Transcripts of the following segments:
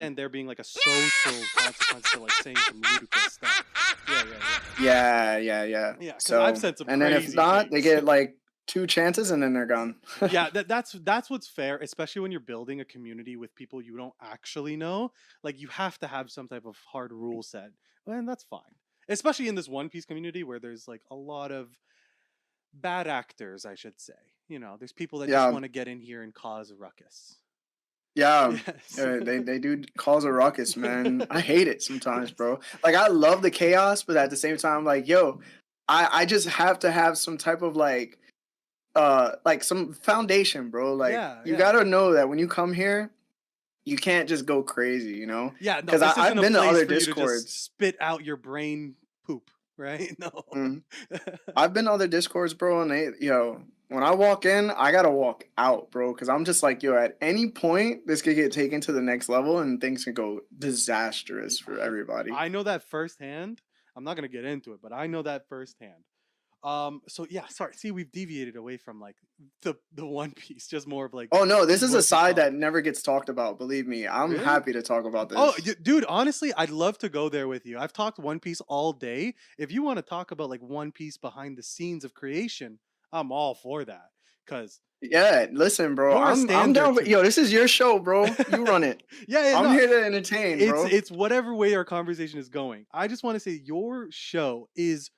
and there being like a social consequence to like saying some ludicrous stuff. Yeah, yeah, yeah. Yeah. Yeah, because I've So, said some and then if crazy not, they things. get like 2 chances and then they're gone. Yeah, that's what's fair, especially when you're building a community with people you don't actually know. Like you have to have some type of hard rule set, and that's fine. Especially in this One Piece community where there's like a lot of bad actors, I should say. You know, there's people that just Yeah, want to get in here and cause a ruckus. yeah. Yes. They do cause a ruckus, man. I hate it sometimes, bro. Like I love the chaos, but at the same time, like, yo, I just have to have some type of like some foundation, bro. Like Yeah, you yeah. gotta know that when you come here, you can't just go crazy, you know? Yeah, no, Because this I've isn't a been to place other for you to just discords. spit out your brain poop, right? No. Mhm. I've been to other discords, bro, and when I walk in, I gotta walk out, bro, because I'm just like, yo, at any point, this could get taken to the next level and things could go disastrous for everybody. I know that firsthand. I'm not gonna get into it, but I know that firsthand. So yeah, sorry. See, we've deviated away from like the One Piece, just more of like Oh no, this just is a One Piece side talk. that never gets talked about. Believe me, I'm Really? happy to talk about Oh, this. dude, honestly, I'd love to go there with you. I've talked One Piece all day. If you want to talk about like One Piece behind the scenes of creation, I'm all for that. Cause Yeah, listen, bro, you're a I'm down standard with to me. yo. This is your show, bro. You run it. Yeah, I'm no, here to entertain, bro. it's whatever way our conversation is going. I just want to say your show is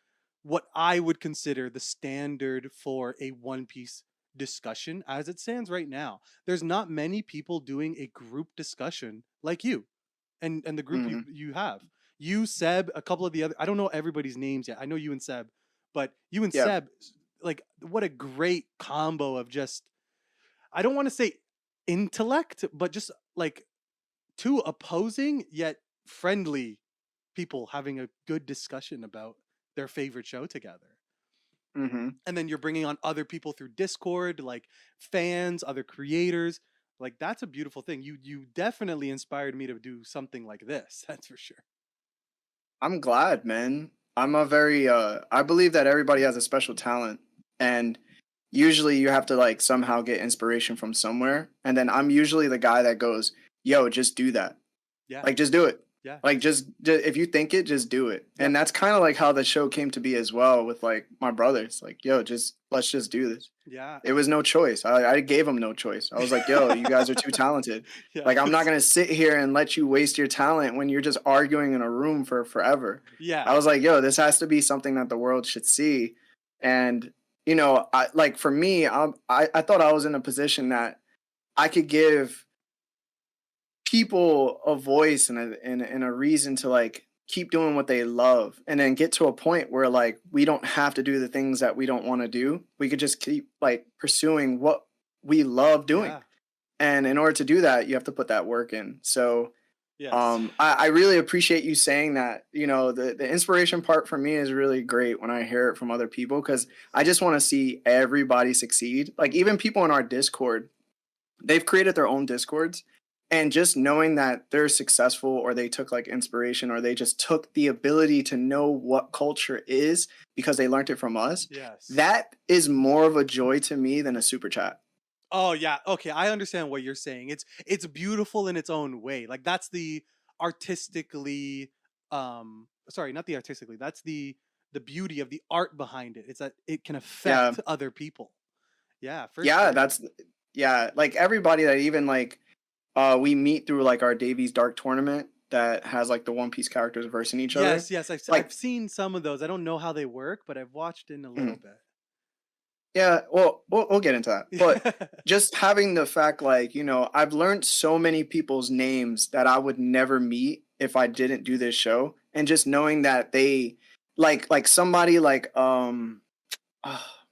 what I would consider the standard for a One Piece discussion as it stands right now. There's not many people doing a group discussion like you and the group Mhm. you have. You, Seb, a couple of the other, I don't know everybody's names yet. I know you and Seb, but you and Yeah. Seb, like what a great combo of just, I don't want to say intellect, but just like two opposing yet friendly people having a good discussion about their favorite show together. Hmm. And then you're bringing on other people through Discord, like fans, other creators. Like that's a beautiful thing. You definitely inspired me to do something like this. That's for sure. I'm glad, man. I'm a very I believe that everybody has a special talent, and usually you have to like somehow get inspiration from somewhere, and then I'm usually the guy that goes, "Yo, just do that." Yeah. Like just do it. Yeah, Like that's fair. just if you think it, just do it. Yeah. And that's kind of like how the show came to be as well with like my brothers. Like, yo, just let's just do this. Yeah. It was no choice. I gave them no choice. I was like, yo, you guys are too talented. Yeah. Like I'm not gonna sit here and let you waste your talent when you're just arguing in a room for forever. Yeah. I was like, yo, this has to be something that the world should see. And I like for me, I thought I was in a position that I could give people a voice and a reason to like keep doing what they love and then get to a point where like we don't have to do the things that we don't want to do. We could just keep like pursuing what we love doing. Yeah. And in order to do that, you have to put that work in. So Yes. I really appreciate you saying that. The inspiration part for me is really great when I hear it from other people because I just want to see everybody succeed. Like even people in our Discord, they've created their own Discords, and just knowing that they're successful or they took like inspiration or they just took the ability to know what culture is because they learned it from us, Yes. that is more of a joy to me than a super chat. Oh yeah. Okay, I understand what you're saying. It's beautiful in its own way. Like that's the artistically sorry, not the artistically. That's the beauty of the art behind it. It's that it can Yeah, affect other people. Yeah, for yeah, sure. that's yeah, like everybody that even like we meet through like our Davies Dark tournament that has like the One Piece characters versing each other. Yes, yes, I've Like seen some of those. I don't know how they work, but I've watched in a little mhm. bit. Yeah, well, we'll get into that. But Yeah. just having the fact, like, I've learned so many people's names that I would never meet if I didn't do this show. And just knowing that they like somebody like oh,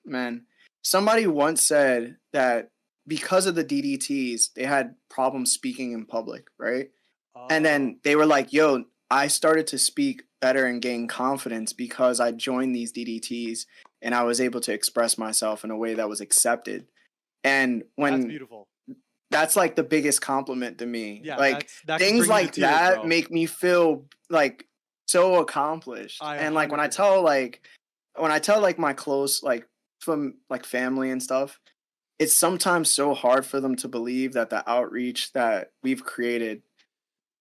man, somebody once said that because of the DDTs, they had problems speaking in public, right? And Oh, then they were like, yo, I started to speak better and gain confidence because I joined these DDTs and I was able to express myself in a way that was accepted. And that's when beautiful. that's like the biggest compliment to me, Yeah, like that could things bring you to like tears, that bro. make me feel like so accomplished. I And like 100%. when I tell like my close, like from like family and stuff, it's sometimes so hard for them to believe that the outreach that we've created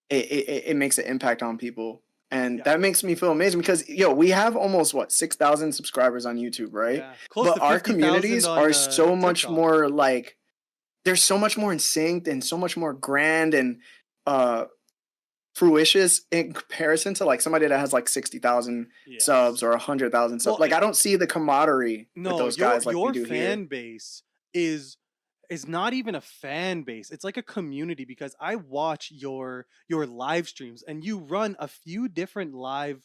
it makes an impact on people. And Yeah. that makes me feel amazing because we have almost what 6,000 subscribers on YouTube, right? Yeah. Close But to our 50,000 communities on are so much TikTok. more like they're so much more in sync and so much more grand and uh fruitious in comparison to like somebody that has like 60,000 subs Yes. or 100,000 subs. Well, Like I don't see the camaraderie with no, those your guys like we your do here. fan base is not even a fan base. It's like a community because I watch your live streams and you run a few different live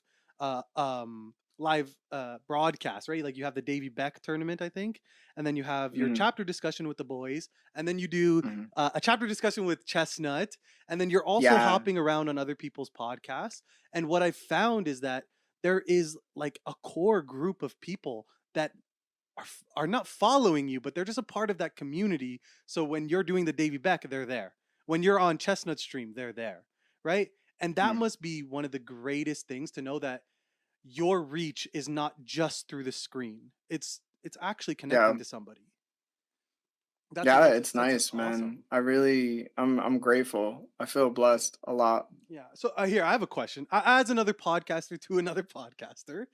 broadcasts, right? Like you have the Davy Beck tournament, I think, and then you have your Mhm, chapter discussion with the boys, and then you do mhm. a chapter discussion with Chestnut, and then you're also Yeah, hopping around on other people's podcasts. And what I've found is that there is like a core group of people that are not following you, but they're just a part of that community. So when you're doing the Davy Beck, they're there. When you're on Chestnut Stream, they're there, right? And that mhm. must be one of the greatest things to know that your reach is not just through the screen. It's actually Yeah. connecting to somebody. Yeah, it's That's nice, man. awesome. I'm grateful. I feel blessed a lot. Yeah. So here I have a question. As another podcaster to another podcaster,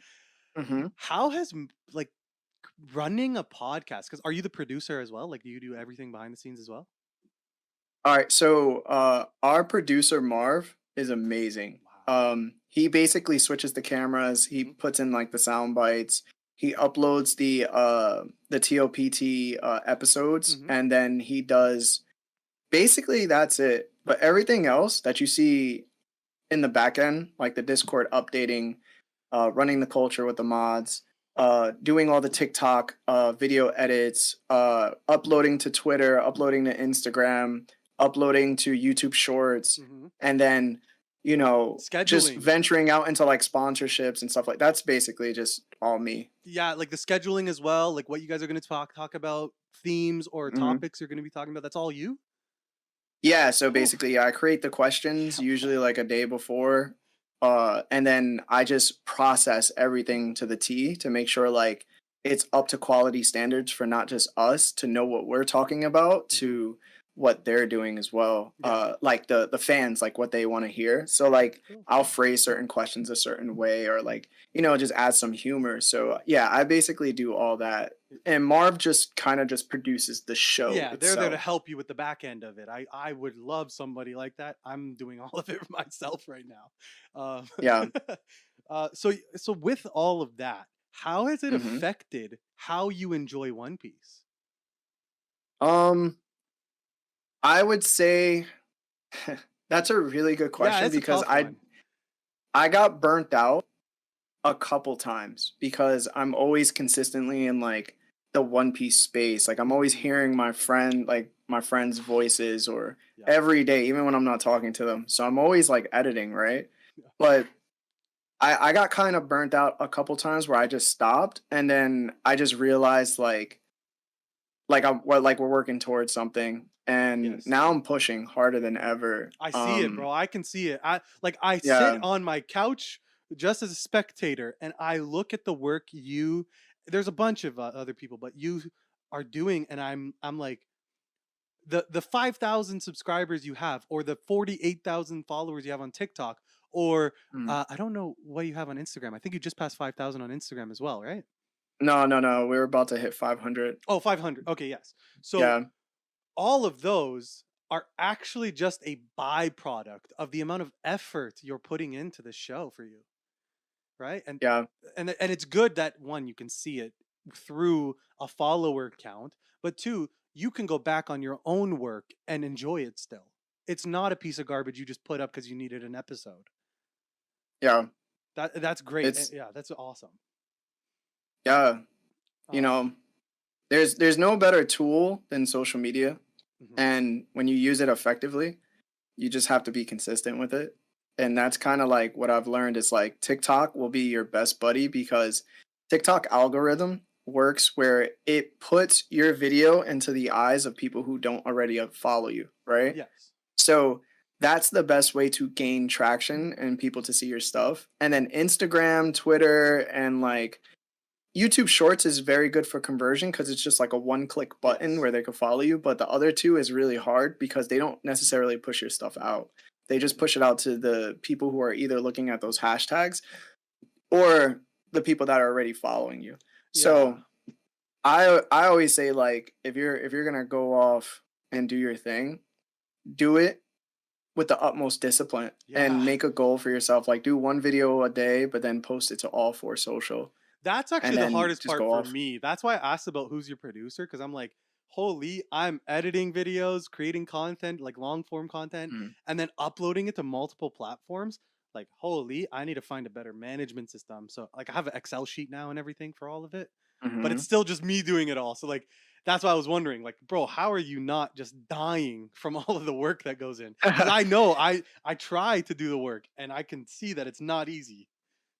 Mhm. how has like running a podcast? Because are you the producer as well? Like, do you do everything behind the scenes as well? All right, so our producer Marv is amazing. Wow. He basically switches the cameras, he Mhm. puts in like the sound bites, he uploads the TOPT episodes, Mhm. and then he does basically that's it. But everything else that you see in the back end, like the Discord updating, running the culture with the mods, doing all the TikTok video edits, uploading to Twitter, uploading to Instagram, uploading to YouTube Shorts, Mhm. and then just Scheduling. venturing out into like sponsorships and stuff like that's basically just all me. Yeah, like the scheduling as well, like what you guys are going to talk about, themes or Mhm. topics you're going to be talking about. That's all you? Yeah, so Whew. basically, yeah, I create the questions Yeah. usually like a day before, and then I just process everything to the T to make sure like it's up to quality standards for not just us to know what we're talking about Mhm. to what they're doing as well. Yeah. Like the fans like what they want to hear. So like Cool. I'll phrase certain questions a certain way or like just add some humor. So yeah, I basically do all that, and Marv just kind of just produces the show Yeah, they're there to itself. help you with the back end of it. I would love somebody like that. I'm doing all of it myself right now. Yeah. So with all of that, how has it Hmm. affected how you enjoy One Piece? Um, I would say that's a really good Yeah, question it's a because tough I one. I got burnt out a couple times because I'm always consistently in like the One Piece space. Like I'm always Mhm. hearing my friends' voices or Yeah. every day, even when I'm not talking to them. So I'm always like editing, right? But I got kind of burnt out a couple times where I just stopped and then I just realized we're working towards something and Yes. now I'm pushing harder than ever. I see it, bro. I can see it. I sit Yeah. on my couch just as a spectator and I look at the work there's a bunch of other people, but you are doing and I'm like the 5,000 subscribers you have or the 48,000 followers you have on TikTok or Mm. I don't know what you have on Instagram. I think you just passed 5,000 on Instagram as well, right? No, no, no. We were about to hit 500. Oh, 500. Okay, yes. So Yeah. all of those are actually just a byproduct of the amount of effort you're putting into the show for you, right? Yeah. And it's good that one you can see it through a follower count, but two, you can go back on your own work and enjoy it still. It's not a piece of garbage you just put up because you needed an episode. Yeah. That's great. It's Yeah, that's awesome. yeah. You Um, know, there's no better tool than social media. mhm. And when you use it effectively, you just have to be consistent with it. And that's kind of like what I've learned is like TikTok will be your best buddy because TikTok algorithm works where it puts your video into the eyes of people who don't already follow you, right? Yes. So that's the best way to gain traction and people to see your stuff. And then Instagram, Twitter, and like YouTube Shorts is very good for conversion because it's just like a one click button Yes. where they can follow you. But the other two is really hard because they don't necessarily push your stuff out. They just push it out to the people who are either looking at those hashtags or the people that are already following you. Yeah. So I always say, like, if you're gonna go off and do your thing, do it with the utmost discipline Yeah. and make a goal for yourself. Like, do one video a day, but then post it to all four social, That's and actually the then hardest just part go for off. me. That's why I asked about who's your producer, because I'm like, holy, I'm editing videos, creating content, like long form content, Mm, and then uploading it to multiple platforms. Like, holy, I need to find a better management system. So, like, I have an Excel sheet now and everything for all of it, but it's mhm. still just me doing it all. So, like, that's why I was wondering, like, bro, how are you not just dying from all of the work that goes in? Because I know I try to do the work, and I can see that it's not easy.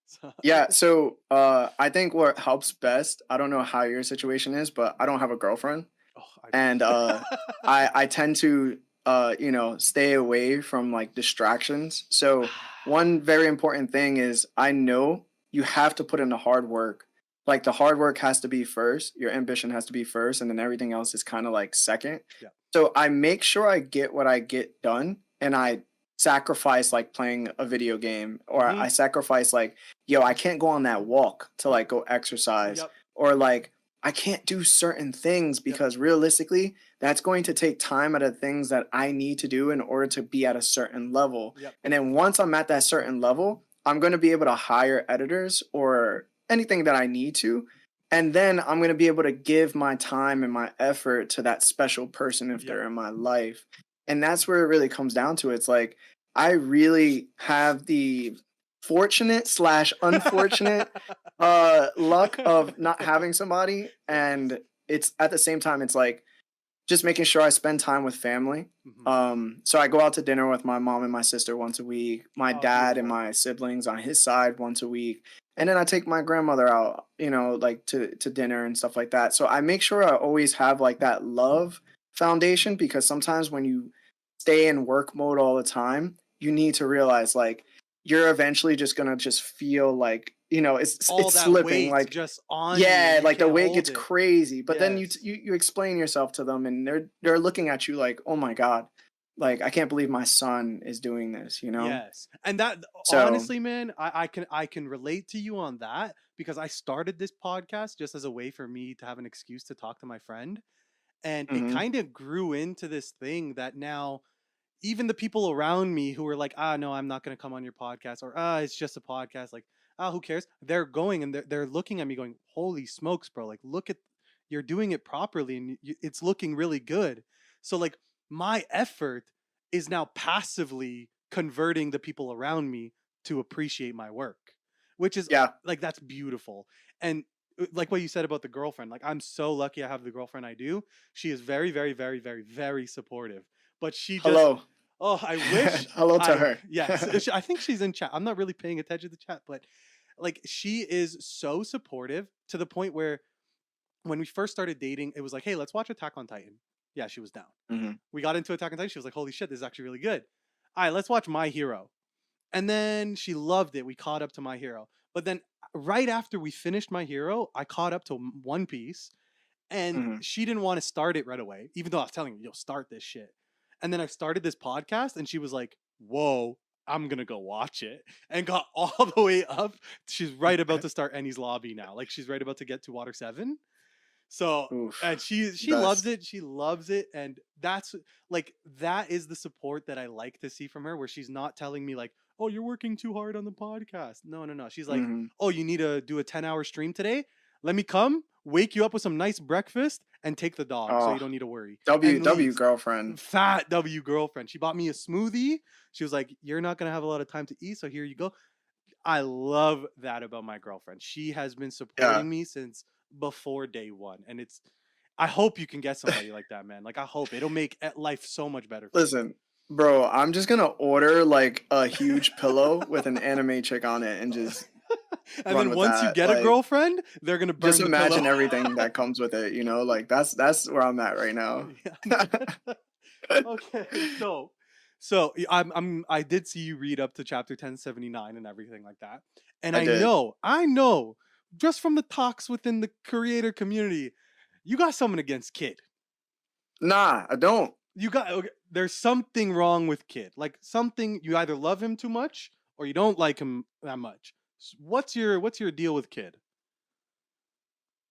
So, Yeah, so, I think what helps best, I don't know how your situation is, but I don't have a girlfriend, oh, I do. and, I tend to, stay away from, like, distractions. So, one very important thing is I know you have to put in the hard work. Like, the hard work has to be first, your ambition has to be first, and then everything else is kinda, like, second. Yeah. So, I make sure I get what I get done, and I sacrifice, like, playing a video game, or Hmm. I sacrifice, like, "Yo, I can't go on that walk to, like, go exercise," Yep. or, like, "I can't do certain things Yep. because realistically, that's going to take time out of things that I need to do in order to be at a certain level." Yep. And then once I'm at that certain level, I'm gonna be able to hire editors or anything that I need to, and then I'm gonna be able to give my time and my effort to that special person if Yep. they're in my life. And that's where it really comes down to. It's like I really have the fortunate slash unfortunate luck of not having somebody, Yes. and it's at the same time it's like just making sure I spend time with family. Hmm. So I go out to dinner with my mom and my sister once a week, my Oh, dad and beautiful. my siblings on his side once a week, and then I take my grandmother out, like to dinner and stuff like that. So I make sure I always have like that love foundation, because sometimes when you stay in work mode all the time, you need to realize like you're eventually just gonna just feel like All it's that slipping. weight Like, just on you and yeah, you like the can't weight gets hold it. crazy, but then Yes. you explain yourself to them, and they're looking at you like, "Oh my god, like I can't believe my son is doing this," you know? Yes. And that So, honestly, man, I can relate to you on that because I started this podcast just as a way for me to have an excuse to talk to my friend. And it mhm, kind of grew into this thing that now even the people around me who were like, ah, no, I'm not going to come on your podcast, or ah, it's just a podcast, like, ah, who cares? They're going and they're looking at me going, holy smokes, bro. Like, look at, you're doing it properly and it's looking really good. So, like, my effort is now passively converting the people around me to appreciate my work, which is yeah. like, that's beautiful. And like what you said about the girlfriend, like, I'm so lucky I have the girlfriend I do. She is very, very, very, very, very supportive, but she just, Hello. oh, I wish Hello to I, her. yes, I think she's in chat. I'm not really paying attention to chat, but like, she is so supportive to the point where when we first started dating, it was like, hey, let's watch Attack on Titan. Yeah, she was down. Mhm, We got into Attack on Titan. She was like, holy shit, this is actually really good. All right, let's watch My Hero. And then she loved it. We caught up to My Hero. But then right after we finished My Hero, I caught up to One Piece, and mhm. she didn't want to start it right away, even though I was telling her, yo, start this shit. And then I started this podcast, and she was like, whoa, I'm gonna go watch it, and got all the way up. She's right about to start Ennie's Lobby now. Like, she's right about to get to Water 7. So, and Oof. she loves Best. it. She loves it, and that's like, that is the support that I like to see from her, where she's not telling me like, "Oh, you're working too hard on the podcast." No, no, no. She's like, Mhm. "Oh, you need to do a 10-hour stream today. Let me come, wake you up with some nice breakfast, and take the dog, so you Oh, don't need to worry." W And W leaves. girlfriend. Fat W girlfriend. She bought me a smoothie. She was like, "You're not gonna have a lot of time to eat, so here you go." I love that about my girlfriend. She has been Yeah. supporting me since before day one. And it's, I hope you can get somebody like that, man. Like, I hope it'll make life so much better for you. Listen, bro, I'm just gonna order like a huge pillow with an anime chick on it and just And run then with once you that. get a Like, girlfriend, they're going to just burn the pillow. imagine everything that comes with it, like that's where I'm at right now. Yeah, man. Okay. I did see you read up to chapter 1079 and everything like that. And I did. I know just from the talks within the creator community, you got something against Kid. Nah, I don't. You got, okay. there's something wrong with Kid. Like something, you either love him too much or you don't like him that much. What's your deal with Kid?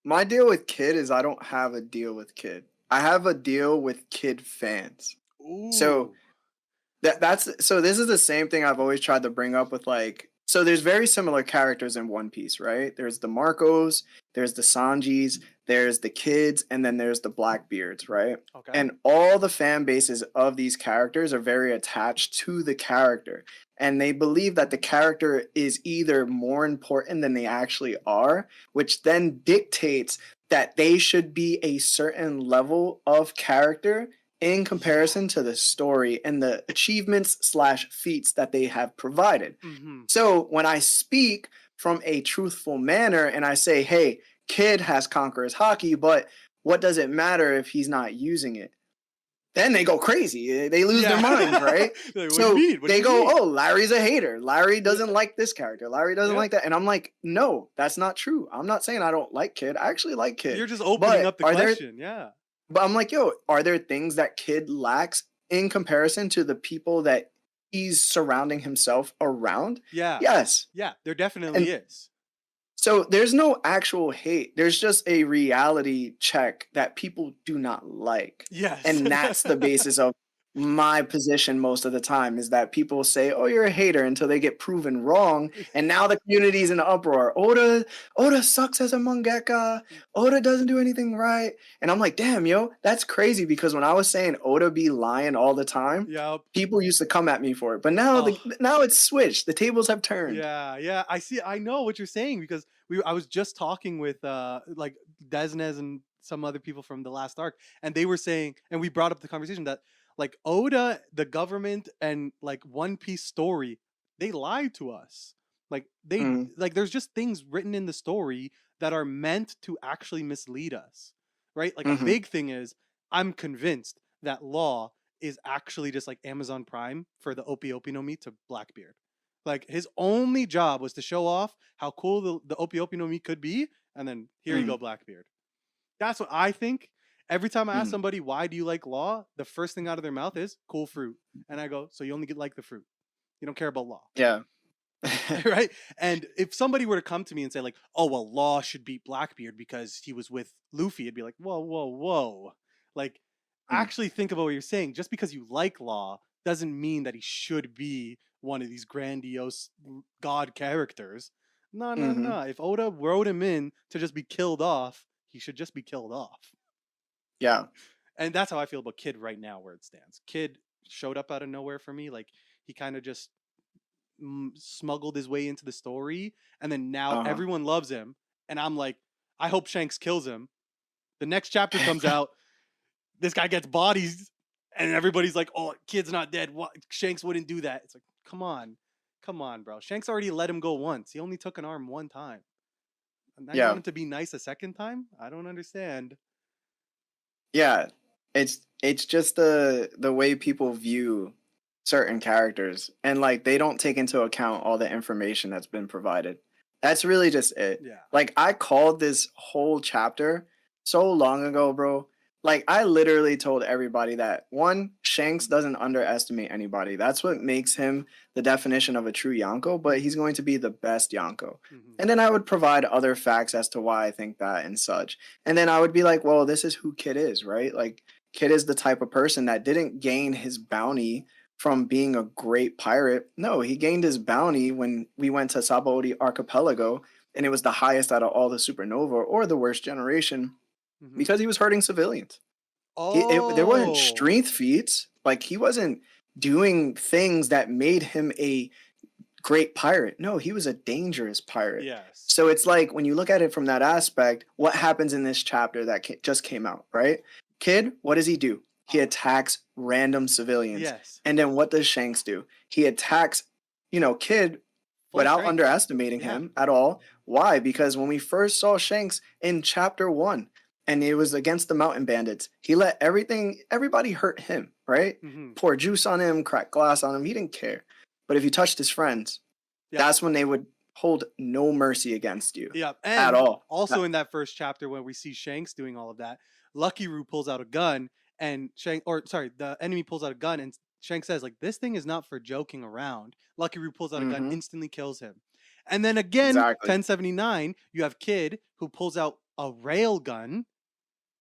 My deal with Kid is I don't have a deal with Kid. I have a deal with Kid fans. So Ooh. that's this is the same thing I've always tried to bring up with like so there's very similar characters in One Piece, right? There's the Marcos, there's the Sanjis, there's the kids, and then there's the Blackbeards, right? Okay. And all the fan bases of these characters are very attached to the character. And they believe that the character is either more important than they actually are, which then dictates that they should be a certain level of character in Yeah. comparison to the story and the achievements slash feats that they have provided. Mm-hmm. So when I speak from a truthful manner and I say, hey, Kid has Conqueror's Hockey, but what does it matter if he's not using it? Then they go crazy. They lose their Yeah. minds, right? Like, what do you So mean? What do they you go, mean? oh, Larry's a hater. Larry Yeah. doesn't like this character. Larry doesn't Yeah. like that. And I'm like, no, that's not true. I'm not saying I don't like Kid. I actually like Kid. You're just opening But up the are there question. Yeah. but I'm like, yo, are there things that Kid lacks in comparison to the people that he's surrounding himself around? Yeah. Yes. Yeah. There definitely And is. so there's no actual hate. There's just a reality check that people do not like. Yes. And that's the basis of my position most of the time is that people say, "Oh, you're a hater," until they get proven wrong. And now the community's in uproar. Oda sucks as a mangaka. Oda doesn't do anything right. And I'm like, damn, yo, that's crazy because when I was saying Oda be lying all the time, Yep. people used to come at me for it. But now Oh. now it's switched. The tables have turned. Yeah, yeah. I see. I know what you're saying because I was just talking with like Desnez and some other people from the last arc, and they were saying, and we brought up the conversation that like Oda, the government, and like One Piece story, they lied to us. Like they Mm, like there's just things written in the story that are meant to actually mislead us, right? Like a mhm, big thing is I'm convinced that Law is actually just like Amazon Prime for the Opie Opie no Mi to Blackbeard. Like his only job was to show off how cool the Opie Opie no Mi could be, and then here you mm, go, Blackbeard. That's what I think. Every time I ask mm. somebody why do you like Law, the first thing out of their mouth is cool fruit, and I go, so you only get like the fruit. You don't care about Law, Yeah. right? And if somebody were to come to me and say like, oh well, Law should beat Blackbeard because he was with Luffy, it'd be like, whoa, whoa, whoa. Like, Mm, actually think about what you're saying. Just because you like Law doesn't mean that he should be one of these grandiose god characters. No, no, mhm. no. If Oda wrote him in to just be killed off, he should just be killed off. Yeah. And that's how I feel about Kid right now, where it stands. Kid showed up out of nowhere for me. Like, he kind of just smuggled his way into the story, and then now Uh-huh. everyone loves him. And I'm like, I hope Shanks kills him. The next chapter comes out, this guy gets bodies, and everybody's like, "Oh, Kid's not dead. What? Shanks wouldn't do that." It's like, come on, bro. Shanks already let him go once. He only took an arm one time. And now you want Yeah. him to be nice a second time? I don't understand. Yeah. It's just the way people view certain characters and like they don't take into account all the information that's been provided. That's really just it. Yeah. Like I called this whole chapter so long ago, bro. Like I literally told everybody that one, Shanks doesn't underestimate anybody. That's what makes him the definition of a true Yonko, but he's Mm-hmm. going to be the best Yonko. Mm-hmm. And then I would provide other facts as to why I think that and such. And then I would be like, well, this is who Kid is, right? Like Kid is the type of person that didn't gain his bounty from being a great pirate. No, he gained his bounty when we went to Sabaody Archipelago, and it was the highest out of all the supernova or the worst generation Mm-hmm. because he was hurting civilians. There wasn't Oh. strength feats. Like he wasn't doing things that made him a great pirate. No, he was a dangerous pirate. Yes. So it's like when you look at it from that aspect, what happens in this chapter that just came out, right? Kid, what does he do? He attacks random civilians. Yes. And then what does Shanks do? He attacks, Kid Full without strength. underestimating Yeah. him at all. Why? Because when we first saw Shanks in chapter 1 and it was against the mountain bandits, he let everybody hurt him, right? Mm-hmm. Pour juice on him, crack glass on him. He didn't care. But if you touched his friends, Yeah. that's when they would hold no mercy against you Yeah. at And all. also in that first chapter when we see Shanks doing all of that, Lucky Roo pulls out a gun and the enemy pulls out a gun, and Shanks says like, "This thing is not for joking around." Lucky Roo pulls out a gun, Mm-hmm. instantly kills him. And then again, Exactly. 1079, you have Kid who pulls out a rail gun,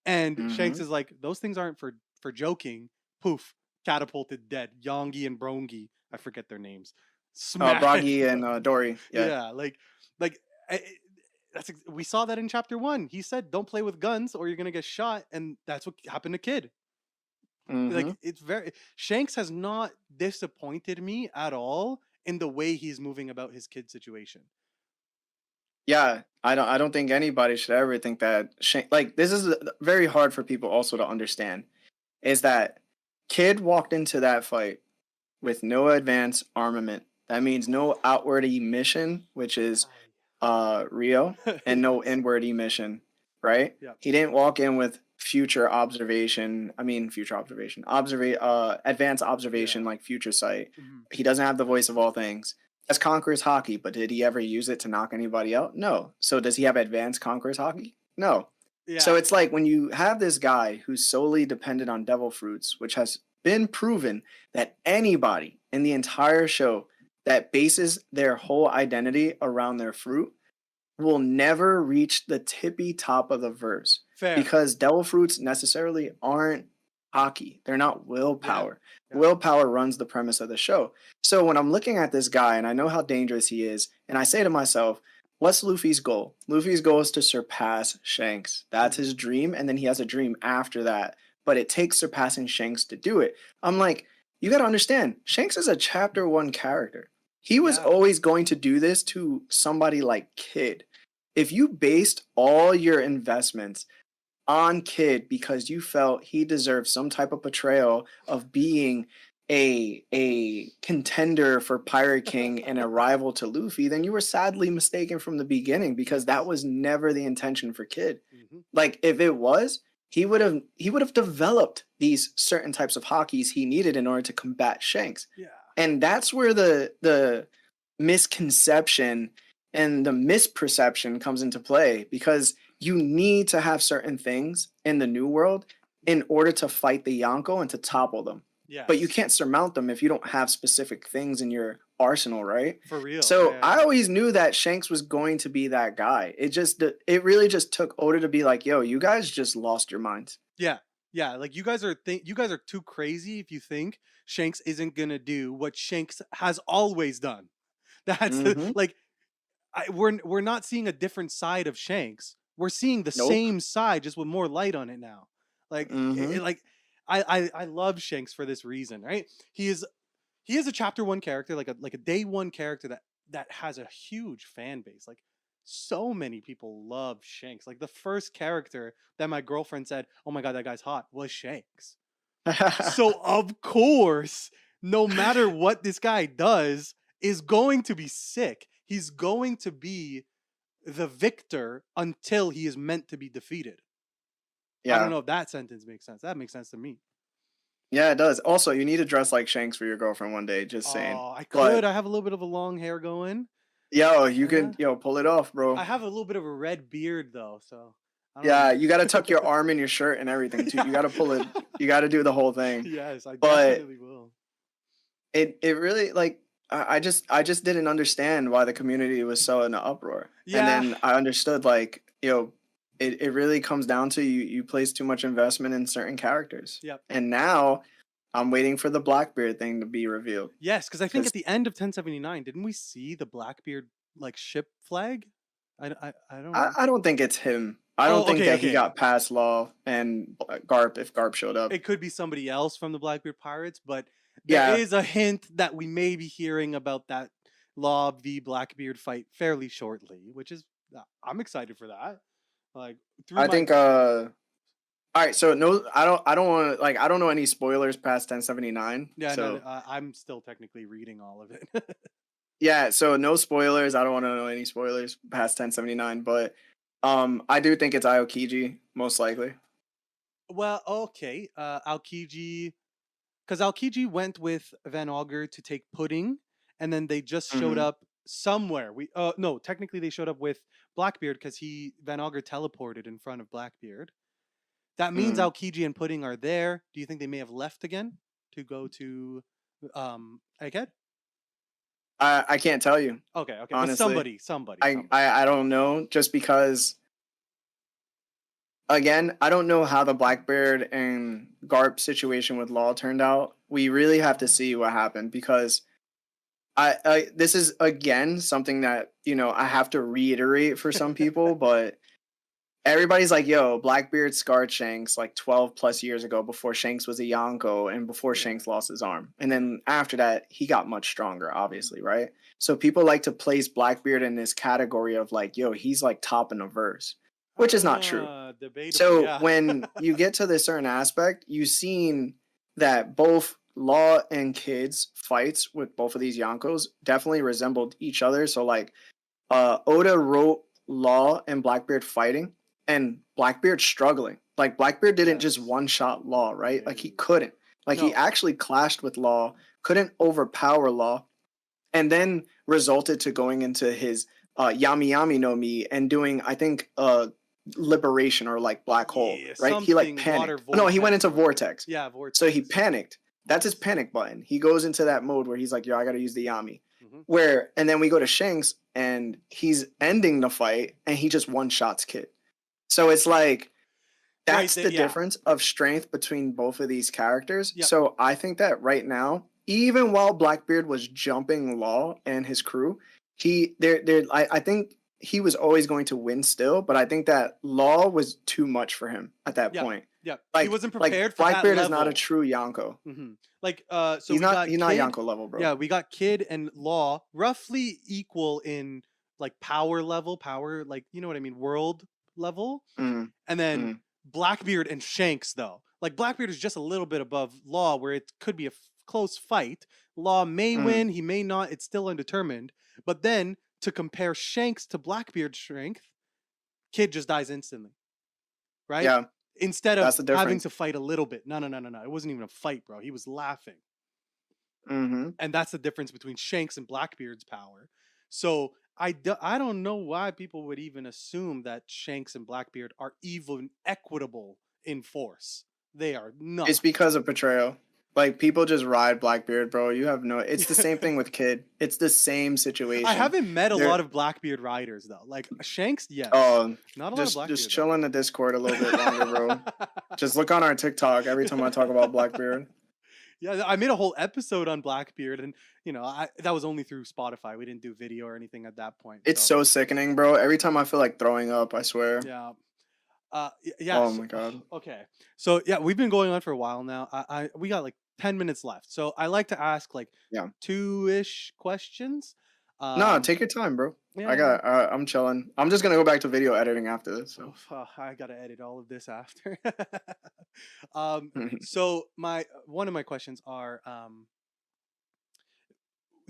and Mm-hmm. Shanks is like, "Those things aren't for joking." Poof, catapulted dead. Yongi and Brongi, I forget their names. Smash. Bragi and Dory. Yeah. Yeah, like I- we saw that in chapter 1. He said, "Don't play with guns or you're going to get shot," and that's what happened to Kid. Mm-hmm. Like, it's very Shanks has not disappointed me at all in the way he's moving about his kid situation. Yeah, I don't think anybody should ever think that like this is very hard for people also to understand is that Kid walked into that fight with no advanced armament. That means no outward emission, which is Rio, and no Yes. inward emission, right? Yeah. He didn't walk in with advanced observation Yeah. like future sight. Mhm. He doesn't have the voice of all things. That's Conqueror's Hockey, but did he ever use it to knock anybody out? No. So does he have advanced Conqueror's Hockey? No. So Yeah. it's like when you have this guy who's solely dependent on devil fruits, which has been proven that anybody in the entire show that bases their whole identity around their fruit will never reach the tippy top of the verse Fair. because devil fruits necessarily aren't hockey. They're not Yeah. willpower. Yeah. Willpower runs the premise of the show. So when I'm looking at this guy and I know how dangerous he is, and I say to myself, what's Luffy's goal? Luffy's goal is to surpass Shanks. That's his dream, and then he has a dream after that. But it takes surpassing Shanks to do it. I'm like, you got to understand, Shanks is a chapter 1 character. He was Yeah. always going to do this to somebody like Kid. If you based all your investments on Kid because you felt he deserved some type of portrayal of being a contender for Pirate King and a rival to Luffy, then you were sadly mistaken from the beginning because that was never the intention for Kid. Mhm. Like if it was, he would have developed these certain types of hockeys he needed in order to combat Shanks. Yeah. And that's where the misconception and the misperception comes into play because you need to have certain things in the new world in order to fight the Yonko and to topple them. But you Yes. can't surmount them if you don't have specific things in your arsenal, right? For real. Yeah, So yeah, I yeah. always knew that Shanks was going to be that guy. It really just took Oda to be like, "Yo, you guys just lost your minds." Yeah. Yeah, like you guys are too crazy if you think Shanks isn't going to do what Shanks has always done. That's the Mm-hmm. like we're not seeing a different side of Shanks. We're seeing the Nope. same side just with more light on it now. Like Mm-hmm. like I love Shanks for this reason, right? He is a chapter 1 character, like a day 1 character that has a huge fan base. Like, so many people love Shanks. Like, the first character that my girlfriend said, "Oh my god, that guy's hot," was Shanks. So of course, no matter what this guy does, is going to be sick. He's going to be the victor until he is meant to be defeated. I don't Yeah. know if that sentence makes sense. That makes sense to me. Yeah, it does. Also, you need to dress like Shanks for your girlfriend one day, just saying. Oh, I could. But I have a little bit of a long hair going. yo, you Uh, can pull it off, I bro. have a little bit of a red beard though, so I don't Yeah, you got to know. tuck your arm in your shirt and everything too. You got Yeah. to pull it. You got to do the whole thing. Yes, I But definitely will. it really like I just didn't understand why the community was so in an uproar. And Yeah. then I understood like, it really comes down to you place too much investment in certain characters. Yep. And now I'm waiting for the Blackbeard thing to be revealed. Yes, because I think Cuz at the end of 1079, didn't we see the Blackbeard like ship flag? I don't. I don't think it's him. I don't Oh, think okay, that he okay. got past Law and Garp if Garp showed up. It could be somebody else from the Blackbeard Pirates, but there Yeah, is a hint that we may be hearing about that Lob v Blackbeard fight fairly shortly, which is I'm excited for that. Like through I my think all right, so no I don't want to like I don't know any spoilers past 1079. yeah, no, So, I'm still technically reading all of it. yeah, so no spoilers. I don't want to know any spoilers past 1079, but I do think it's Aokiji most likely. Well, okay. Aokiji, because Aokiji went with Van Augur to take Pudding, and then they just showed Mhm. up somewhere. No, technically they showed up with Blackbeard because he Van Augur teleported in front of Blackbeard. That means Mm. Aokiji and Pudding are there. Do you think they may have left again to go to Egghead? I can't tell you, Okay, okay, but honestly. somebody. I don't know, just because again, I don't know how the Blackbeard and Garp situation with Law turned out. We really have to see what happened, because I this is again something that, I have to reiterate for some people, but everybody's like, yo, Blackbeard scarred Shanks like 12 plus years ago, before Shanks was a Yonko and before Yeah, Shanks lost his arm. And yeah. then after that, he got much stronger, Mhm. obviously, right? So people like to place Blackbeard in this category of like, yo, he's like top in the verse, which is not true. Debatable, So yeah. when you get to this certain aspect, you've seen that both Law and Kid's fights with both of these Yonkos definitely resembled each other. So like, Oda wrote Law and Blackbeard fighting, and Blackbeard struggling. Like Blackbeard didn't just Yes. one shot Law, right? Like he No. couldn't. Like he No. actually clashed with Law, couldn't overpower Law, and then resulted to going into his Yami Yami no Mi and doing, I think, liberation or like black hole, Yeah, right? He like something water panicked. No, he went vortex into or whatever. vortex. Yeah, So he vortex. panicked. That's his panic button. He goes into that mode where he's like, yo, I gotta use the Yami. Hmm. Where, and then we go to Shanks and he's ending the fight and he just one shots Kid. So it's like, Right. that's the Yeah. difference of strength between both of these characters. Yeah. So I think that right now, even while Blackbeard was jumping Law and his crew, I think he was always going to win still, but I think that Law was too much for him at that Yeah. point. Yeah. He Like wasn't like prepared for that Blackbeard is not a level. true Yonko. Hmm. Like, so He's we not got he's not Kid. Yonko level, bro. Yeah, we got Kid and Law roughly equal in like power level, power, like, you know what I mean, world level. Mm, And then mm, Blackbeard and Shanks, though. Like, Blackbeard is just a little bit above Law, where it could be a close fight. Law may mm. win, he may not. It's still undetermined. But then to compare Shanks to Blackbeard's strength, Kid just dies instantly, right? Yeah, Instead of that's the having difference. to fight a little bit. No, no, no, no, no. It wasn't even a fight, bro. He was laughing. Hmm. And that's the difference between Shanks and Blackbeard's power. So I don't know why people would even assume that Shanks and Blackbeard are even equitable in force. They are It's not. because of portrayal. Like people just ride Blackbeard, bro. You have no. It's the same thing with Kid. It's the same I situation. haven't met a They're lot of Blackbeard riders though. Like Shanks, yes. oh, Not a lot of just Blackbeard chill in the Discord a little bit longer, bro. Just look on our TikTok every time I talk about though. Blackbeard. Yeah, I made a whole episode on Blackbeard, and that was only through Spotify. We didn't do video or anything at that point. It's So so sickening, bro. Every time I feel like throwing up, I swear. yeah. Yeah. Oh So, my god. okay. So yeah, we've been going on for a while now. We got like 10 minutes left. So I like to ask like Yeah. two-ish questions. No, Um, take your time, bro. yeah, yeah. I'm chilling. I'm just gonna go back to video editing after this. So. Oof, I gotta edit all of this after. um, so my one of my questions are,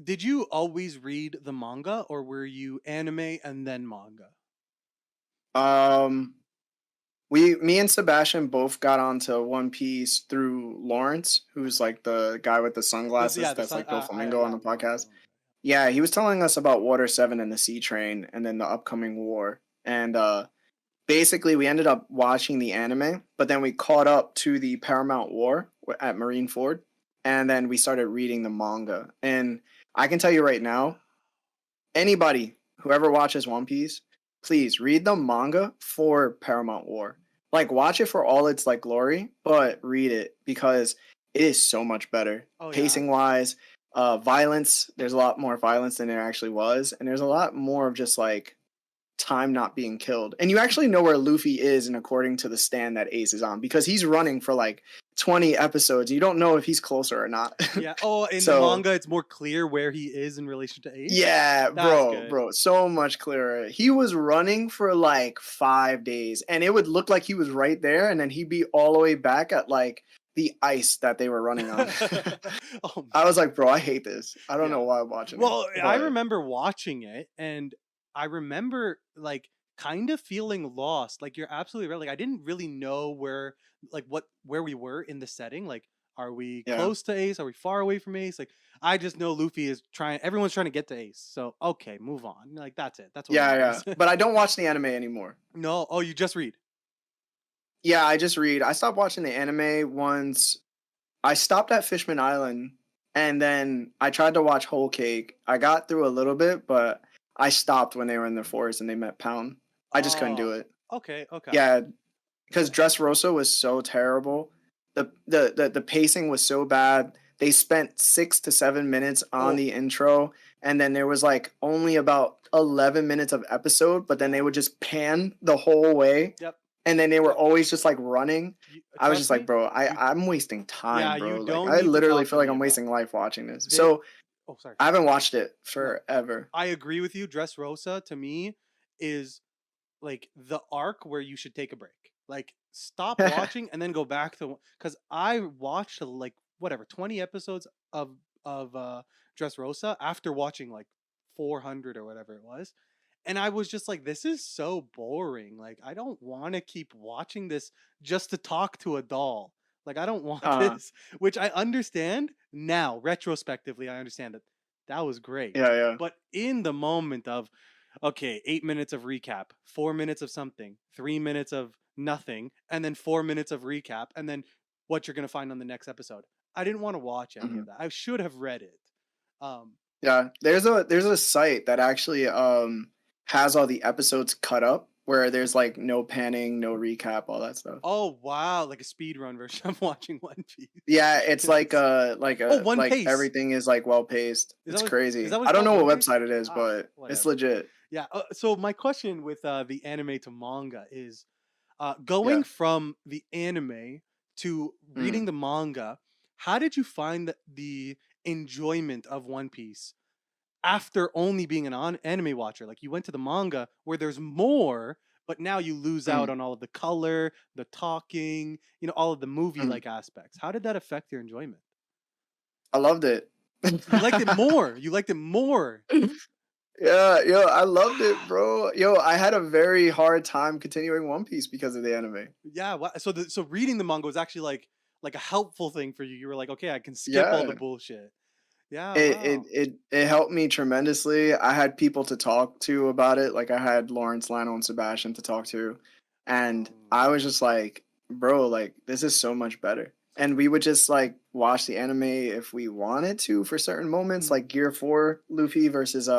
did you always read the manga, or were you anime and then manga? um, me and Sebastian both got onto One Piece through Lawrence, who's like the guy with the sunglasses Yeah, the that's sun. like Bill I Flamingo on yeah, the we know. podcast. Yeah, he was telling us about Water 7 and the Sea Train and then the upcoming war. And basically we ended up watching the anime, but then we caught up to the Paramount War at Marineford, and then we started reading the manga. And I can tell you right now, anybody who ever watches One Piece, please read the manga for Paramount War. Like watch it for all its like glory, but read it because it is so much better. Oh yeah. Pacing wise, violence, there's a lot more violence than there actually was, and there's a lot more of just like time not being killed. And you actually know where Luffy is and according to the stand that Ace is on, because he's running for like 20 episodes. You don't know if he's closer or not. Yeah. Oh, in the So manga, it's more clear where he is in relation to Ace. yeah, That's bro, good. bro, so much clearer. He was running for like 5 days, and it would look like he was right there, and then he'd be all the way back at like the ice that they were running on. Oh I man. was like, bro, I hate this. I don't Yeah. know why I'm watching it, Well, I but remember watching it, and I remember like kind of feeling lost. Like you're absolutely right. Like I didn't really know where we were in the setting. Like, are we yeah, close to Ace? Are we far away from Ace? Like I just know Luffy is trying. Everyone's trying to get to Ace. So okay, move on. Like that's it. That's what yeah, yeah. matters. But I don't watch the anime anymore. No. Oh, you just read. Yeah, I just read. I stopped watching the anime once. I stopped at Fishman Island, and then I tried to watch Whole Cake. I got through a little bit, but I stopped when they were in the forest and they met Pound. I just couldn't do Oh, it. okay, okay. Yeah, because Dressrosa was so terrible. The pacing was so bad. They spent 6 to 7 minutes on Oh, the intro, and then there was like only about 11 minutes of episode, but then they yeah. would just pan the whole way, Yep. and then they were Tru- always just like running. I was Trust just like, me, bro, you I'm wasting yeah, time, you bro. Like don't I need to literally talk to feel like me I'm about wasting life watching this. this. So Oh, sorry. I haven't watched it No, forever. I agree with you. Dressrosa to me is like the arc where you should take a break. Like stop watching and then go back to because I watched like whatever 20 episodes of Dressrosa after watching like 400 or whatever it was. And I was just like, this is so boring. Like, I don't want to keep watching this just to talk to a doll. Like, I don't want uh, this, which I understand now, retrospectively, I understand that that was great. yeah, yeah. But in the moment of, okay, 8 minutes of recap, 4 minutes of something, 3 minutes of nothing, and then 4 minutes of recap, and then what you're going to find on the next episode. I didn't want to watch any of Mhm. that. I should have read it. Um, Yeah, there's a site that actually has all the episodes cut up where there's like no panning, no recap, all that stuff. Oh wow, like a speed run version of watching One Yeah, it's Piece. like One like Piece. everything is like well paced. Is that It's what is crazy. that what I it's don't called? know One what Piece? website it is, Ah, but it's whatever. legit. Yeah. So my question with the anime to manga is, going Yeah. from the anime to reading Mm. the manga. How did you find the enjoyment of One Piece after only being an anime watcher? Like you went to the manga where there's more, but now you lose out Mm. on all of the color, the talking, all of the movie Mm. like aspects. How did that affect your enjoyment? I loved it. You liked it more. You liked it more. Yeah, yo, I loved it, Wow. bro. Yo, I had a very hard time continuing One Piece because of the anime. Yeah. Wow. So reading the manga was actually like a helpful thing for you. You were like, okay, I can skip all the Yeah. bullshit. Yeah. It it Wow. it it helped me tremendously. I had people to talk to about it. Like I had Lawrence, Lionel, and Sebastian to talk to, and I was just like, "Bro, like this is so much better." And we would just like watch the anime if we wanted to for certain moments, Mm. like Gear 4, Luffy versus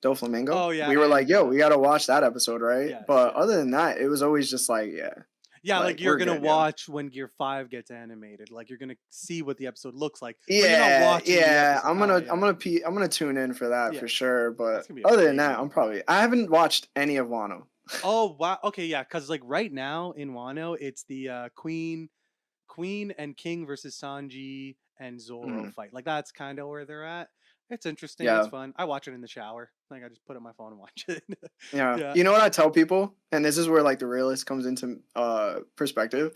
Doflamingo. Oh yeah, We were like, and "Yo, we got to watch that episode, right?" yes, But yes. other than that, it was always just like, "Yeah, Yeah, like like you're we're gonna good, yo." watch when Gear 5 gets animated. Like you're gonna see what the episode looks like, but you're not Yeah, watching the yeah. episode. Oh yeah, I'm gonna tune in for that yeah. for sure. That's But gonna be other than that, amazing. I'm probably I haven't watched any of Wano. Oh wow. Okay, yeah, because like right now in Wano, it's the Queen and King versus Sanji and Zoro Mhm. fight. Like that's kind of where they're at. It's interesting. It's Yeah, fun. I watch it in the shower. Like I just put it on my phone and watch it. yeah. Yeah. You know what I tell people, and this is where like the realist comes into perspective.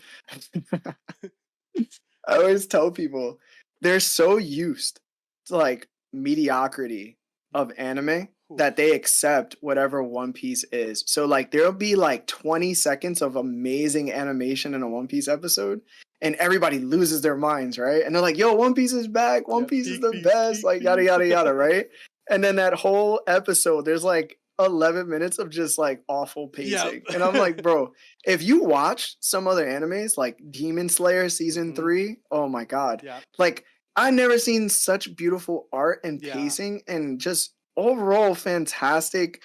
I always tell people they're so used to like mediocrity of anime Oof. that they accept whatever One Piece is. So like there'll be like 20 seconds of amazing animation in a One Piece episode and everybody loses their minds, right? And they're like, "Yo, One Piece is back. One Yeah. Piece is Peak the piece. best." Peak Like yada piece. yada yada, right? And then that whole episode there's like 11 minutes of just like awful Yeah. pacing. And I'm like, "Bro, if you watch some other animes like Demon Slayer season Hmm. 3, oh my god. Yeah. Like I never seen such beautiful art and Yeah. pacing and just overall fantastic.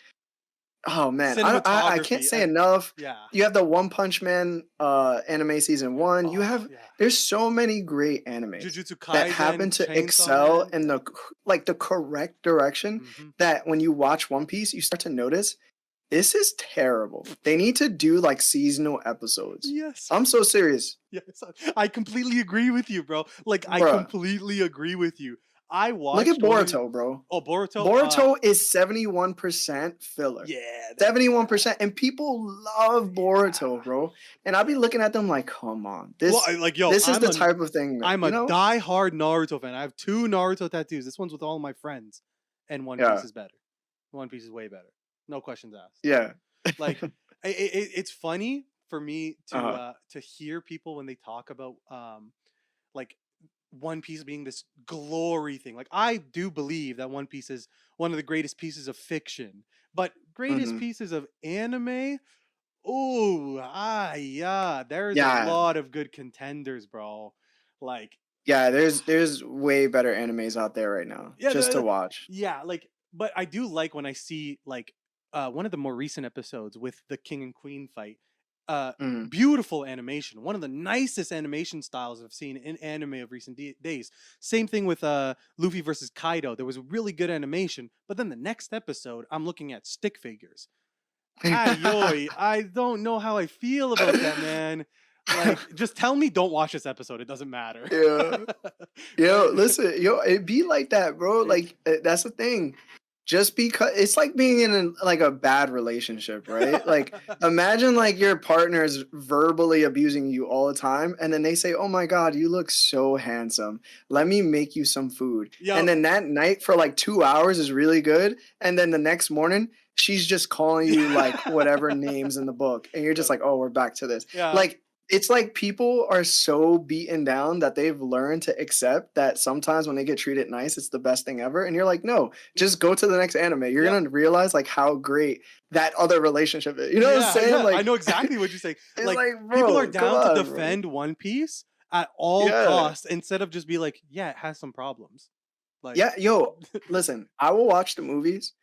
Oh man, I can't Cinematography. say enough. Yeah. You have the One Punch Man anime season Yeah. 1. You Oh have yeah. there's so many great animes Jujutsu that happen Kaisen, to Chainsaw excel Man. in Yeah. the correct direction Hmm. that when you watch One Piece, you start to notice this is terrible. They need to do like seasonal episodes. Yes. I'm so serious. Yes. I completely agree with you, bro. Like I Bruh. completely agree with you. I Look at watched only. Boruto, bro. Oh, Boruto. Boruto is 71% filler. Yeah. 71%. And people love Boruto, Yeah. bro. And I'll be looking at them like, come on. Well, This like yo, this is the type of thing that, I'm a die-hard Naruto fan. I have 2 Naruto tattoos. This one's with all my friends, and One Piece yeah. is better. One Piece is way better. No questions asked. Yeah. Like, it's funny for me uh-huh. to hear people when they talk about like One Piece being this glory thing. Like, I do believe that One Piece is one of the greatest pieces of fiction, but greatest Hmm. pieces of anime. Oh, yeah. There's a Yeah, lot of good contenders, bro. Like, yeah. There's way better animes out there right now yeah, just to watch. yeah, like, but I do like when I see like one of the more recent episodes with the king and queen fight. Uh, Mhm. Beautiful animation, one of the nicest animation styles I've seen in anime of recent days. Same thing with Luffy versus Kaido. There was really good animation, but then the next episode, I'm looking at stick figures. Ayoy, I don't know how I feel about that, man. Like, just tell me don't watch this episode. It doesn't matter. Yeah. Yo, Right? listen, yo, it be like that, bro. It- Like that's the thing. Just because it's like being in like a bad relationship, right? Like imagine like your partner is verbally abusing you all the time and then they say, "Oh my god, you look so handsome. Let me make you some food." And Yo, then that night for like 2 hours is really good, and then the next morning she's just calling you like whatever names in the book and you're yeah, just like, "Oh, we're back to this." yeah, Like it's like people are so beaten down that they've learned to accept that sometimes when they get treated nice, it's the best thing ever. And you're like, no, just go to the next anime. You're yep. gonna realize like how great that other relationship is. You know what I'm Yeah, saying? yeah, I Like know exactly what you're saying. it's Like, like, people are bro, come down to on, bro. defend One Piece at all Yeah. costs instead of just be like, yeah, it has some problems. Like, Yeah, yo, listen, I will watch the movies.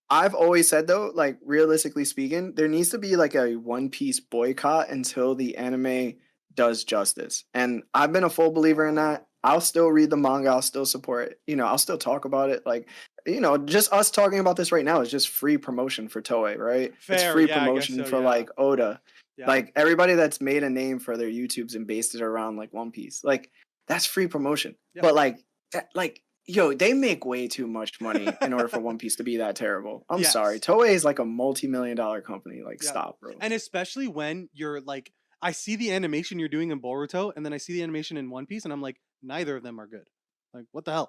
I've always said though, like realistically speaking, there needs to be like a One Piece boycott until the anime does justice. And I've been a full believer in that. I'll still read the manga, I'll still support it. You know, I'll still talk about it. Like, you know, just us talking about this right now is just free promotion for Toei, right? It's fair. free Yeah, I guess promotion so. for Yeah, like Oda. yeah, Like everybody that's made a name for their YouTubes and based it around like One Piece. Like that's free promotion. yep. But like that like yo, they make way too much money in order for One Piece to be that terrible. I'm sorry. Yes. Toei is like a multi-million dollar company. Like, Yeah. stop, bro. And especially when you're like, I see the animation you're doing in Boruto, and then I see the animation in One Piece, and I'm like, neither of them are good. Like, what the hell?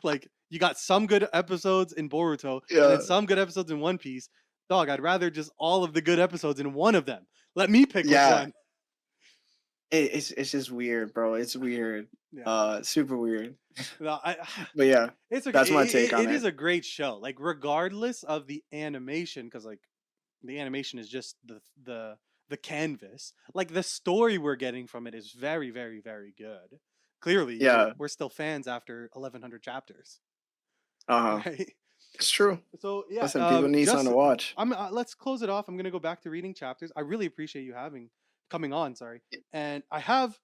Like, you got some good episodes in Boruto, and then Yeah, some good episodes in One Piece. Dog, I'd rather just all of the good episodes in one of them. Let me pick which yeah. one. It's just weird, bro. It's weird. Yeah. Super weird. No, But yeah, it's okay. that's my take on It it. is a great show. Like, regardless of the animation, because like the animation is just the canvas. Like, the story we're getting from it is very, very, very good. Clearly, Yeah. we're still fans after 1100 chapters, Uh-huh. right? It's true. So yeah, Listen, people need something just to watch. I'm let's close it off. I'm gonna go back to reading chapters. I really appreciate you having coming on. Sorry, and I have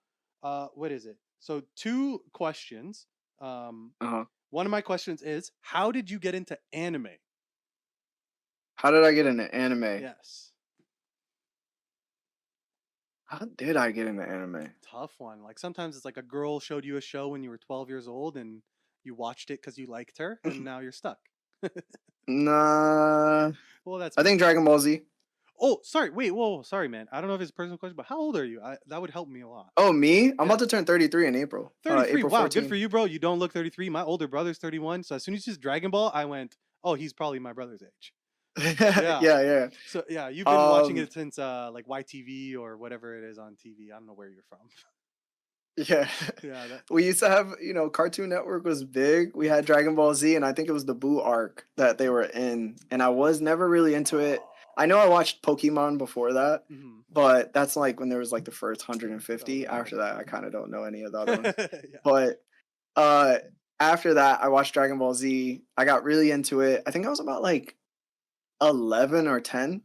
what is it? So two questions. Um, Uh-huh. one of my questions is, how did you get into anime? How did I get into anime? Yes, How did I get into anime? tough one. Like, sometimes it's like a girl showed you a show when you were 12 years old and you watched it because you liked her, and now you're stuck. Nah. Well, that's I me. think Dragon Ball Z. Oh, sorry. Wait, whoa, sorry, man. I don't know if it's a personal question, but how old are you? That would help me a lot. Oh, me? I'm Yeah. about to turn 33 in April. 33. April Wow, good 14th. for you, bro. You don't look 33. My older brother's 31. So as soon as you said Dragon Ball, I went, oh, he's probably my brother's age. Yeah, Yeah. yeah. So yeah, you've been watching Um, it since like YTV or whatever it is on TV. I don't know where you're from. yeah. Yeah, that. We used to have, you know, Cartoon Network was big. We had Dragon Ball Z, and I think it was the Boo arc that they were in. And I was never really into it. Oh. I know I watched Pokemon before that, Mhm. but that's like when there was like the first Oh 150. man. After that, I kind of don't know any of the other ones. Yeah. But uh after that, I watched Dragon Ball Z. I got really into it. I think I was about like 11 or 10.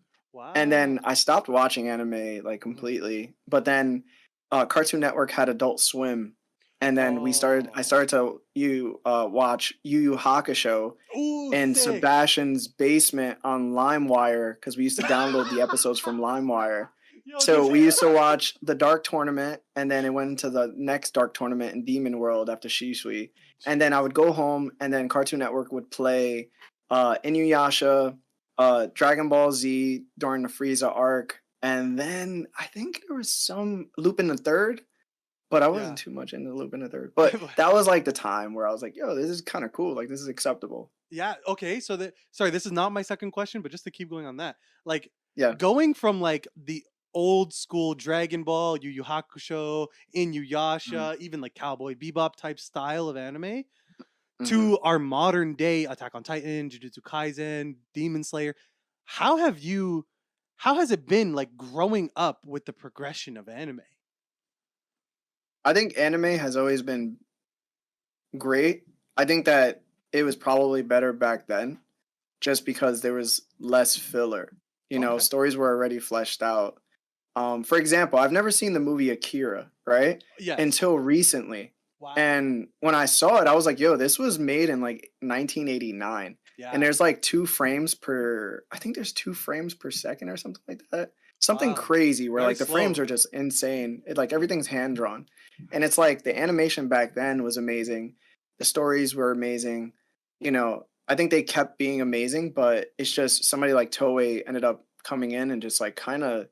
And then Wow. I stopped watching anime like Mhm. completely. But then Cartoon Network had Adult Swim, and then I Oh. started to watch Yu Yu Hakusho Ooh, in sick. Sebastian's basement on LimeWire because we used to download the episodes from LimeWire. Yo, So this. we used to watch the Dark Tournament, and then it went into the next Dark Tournament in Demon World after Shisui. And then I would go home, and then Cartoon Network would play Inuyasha, Dragon Ball Z during the Frieza arc, and then I think there was some Lupin the Third, but I Yeah. wasn't too much into Lupin the Third. But that was like the time where I was like, "Yo, this is kind of cool. Like, this is acceptable." Yeah. Okay. So sorry, this is not my second question, but just to keep going on that, like, Yeah. going from like the old school Dragon Ball, Yu Yu Hakusho, Mm-hmm. Inuyasha, even like Cowboy Bebop type style of anime, Mm-hmm. to our modern day Attack on Titan, Jujutsu Kaisen, Demon Slayer. How have you how has it been like growing up with the progression of anime? I think anime has always been great. I think that it was probably better back then just because there was less filler. You know, Okay. stories were already fleshed out. For example, I've never seen the movie Akira, right? Yes. Until recently. Wow. And when I saw it, I was like, yo, this was made in like 1989. And Yeah. there's like I think there's 2 frames per second or something like that. Something Wow. crazy where Very like the frames slow. are just insane. Like everything's hand drawn. And it's like the animation back then was amazing. The stories were amazing. You know, I think they kept being amazing, but it's just somebody like Toei ended up coming in and just like kind of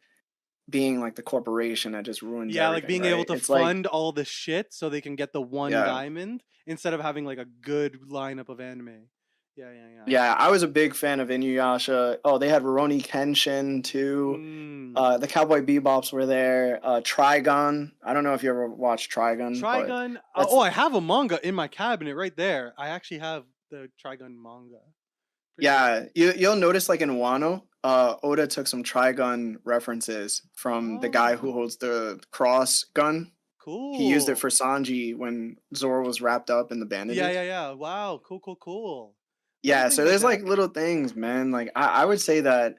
being like the corporation that just ruins Yeah, like everything, being able right? to It's like, fund all the shit so they can get the one yeah. diamond instead of having like a good lineup of anime. Yeah, yeah, yeah. Yeah, I was a big fan of Inuyasha. Oh, they had Rurouni Kenshin too. Mm. The Cowboy Bebops were there. Trigun. I don't know if you ever watched Trigun, but Trigun. that's Oh, I have a manga in my cabinet right there. I actually have the Trigun manga. Pretty good. yeah. You'll notice like in Wano, Oda took some Trigun references from the guy who Oh, holds the cross gun. He used it cool. for Sanji when Zoro was wrapped up in the Yeah, bandages. yeah, yeah. Wow, cool, cool, cool. Little Yeah, things so like there's like that. little things, man. Like I would say that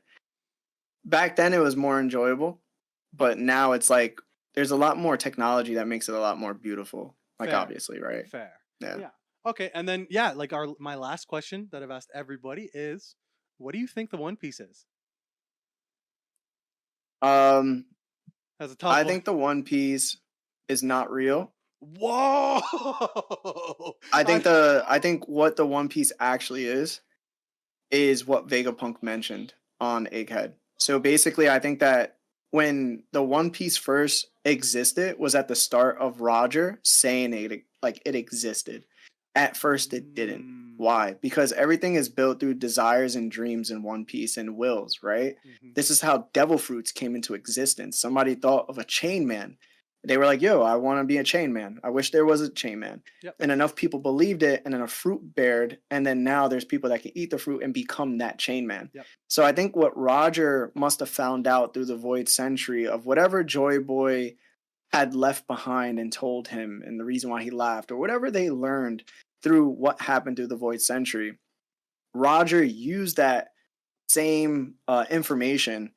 back then it was more enjoyable, but now it's like there's a lot more technology that makes it a lot more beautiful. Like Fair, obviously, right? fair. Yeah. Yeah. Okay, and then yeah, like our my last question that I've asked everybody is, what do you think the One Piece is? Um, That's a tough I one. think the One Piece is not real. Whoa! I I think what the One Piece actually is what Vegapunk mentioned on Egghead. So basically, I think that when the One Piece first existed was at the start of Roger saying it existed. At first, it didn't. mm, Why? Because everything is built through desires and dreams in One Piece and wills, right? mhm. This is how devil fruits came into existence. Somebody thought of a chain man. They were like, yo, I want to be a chain man. I wish there was a chain man. Yep. And enough people believed it, and then a fruit bared, and then now there's people that can eat the fruit and become that chain man. Yep. So I think what Roger must have found out through the Void Century of whatever Joy Boy had left behind and told him, and the reason why he laughed, or whatever they learned through what happened through the Void Century, Roger used that same information,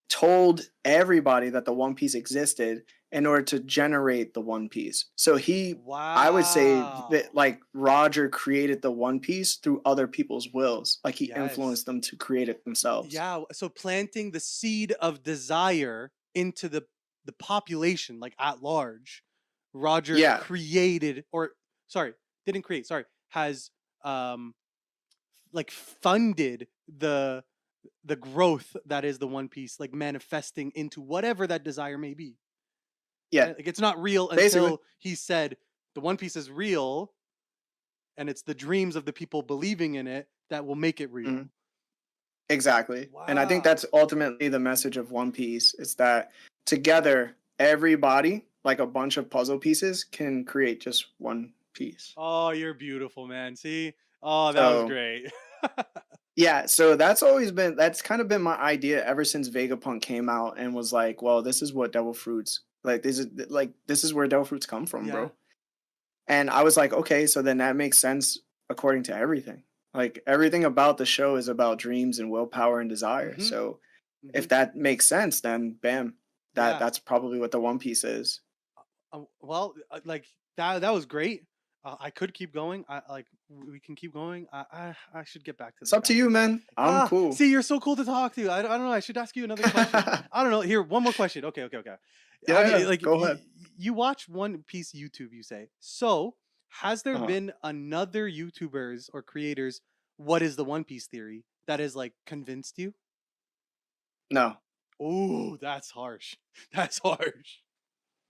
told everybody that the One Piece existed in order to generate the One Piece. So I would say that Wow. like Roger created the One Piece through other people's wills, like he Yes. influenced them to create it themselves. Yeah. So planting the seed of desire into the population, like at large, Roger Yeah, created, or sorry, didn't create. Sorry, has um like funded the growth that is the One Piece, like manifesting into whatever that desire may be. yeah, Right? Like it's not real basically. until he said the One Piece is real, and it's the dreams of the people believing in it that will make it real. Mhm. Exactly. And I think Wow. that's ultimately the message of One Piece is that together, everybody, like a bunch of puzzle pieces, can create just one piece. Oh, you're beautiful, man. See? Oh, that was So, great. yeah, so that's kind of been my idea ever since Vegapunk came out and was like, well, this is what devil fruits this is where devil fruits come from, Yeah. bro. And I was like, okay, so then that makes sense according to everything. Like everything about the show is about dreams and willpower and desire. Mhm. So if Mhm. that makes sense, then bam, Yeah. that's probably what the One Piece is. Well, like that was great. I could keep going. I like we can keep going. I should get back to It's the up to you, cabinet. man. I'm cool. See, you're so cool to talk to. I don't know. I should ask you another question. I don't know. Here, one more question. Okay, okay, okay. Yeah, Have you yeah. like Go ahead. you watch One Piece YouTube? You say so. Has there Uh-huh. been another YouTubers or creators? What is the One Piece theory that has like convinced you? No. Oh, that's harsh. That's harsh.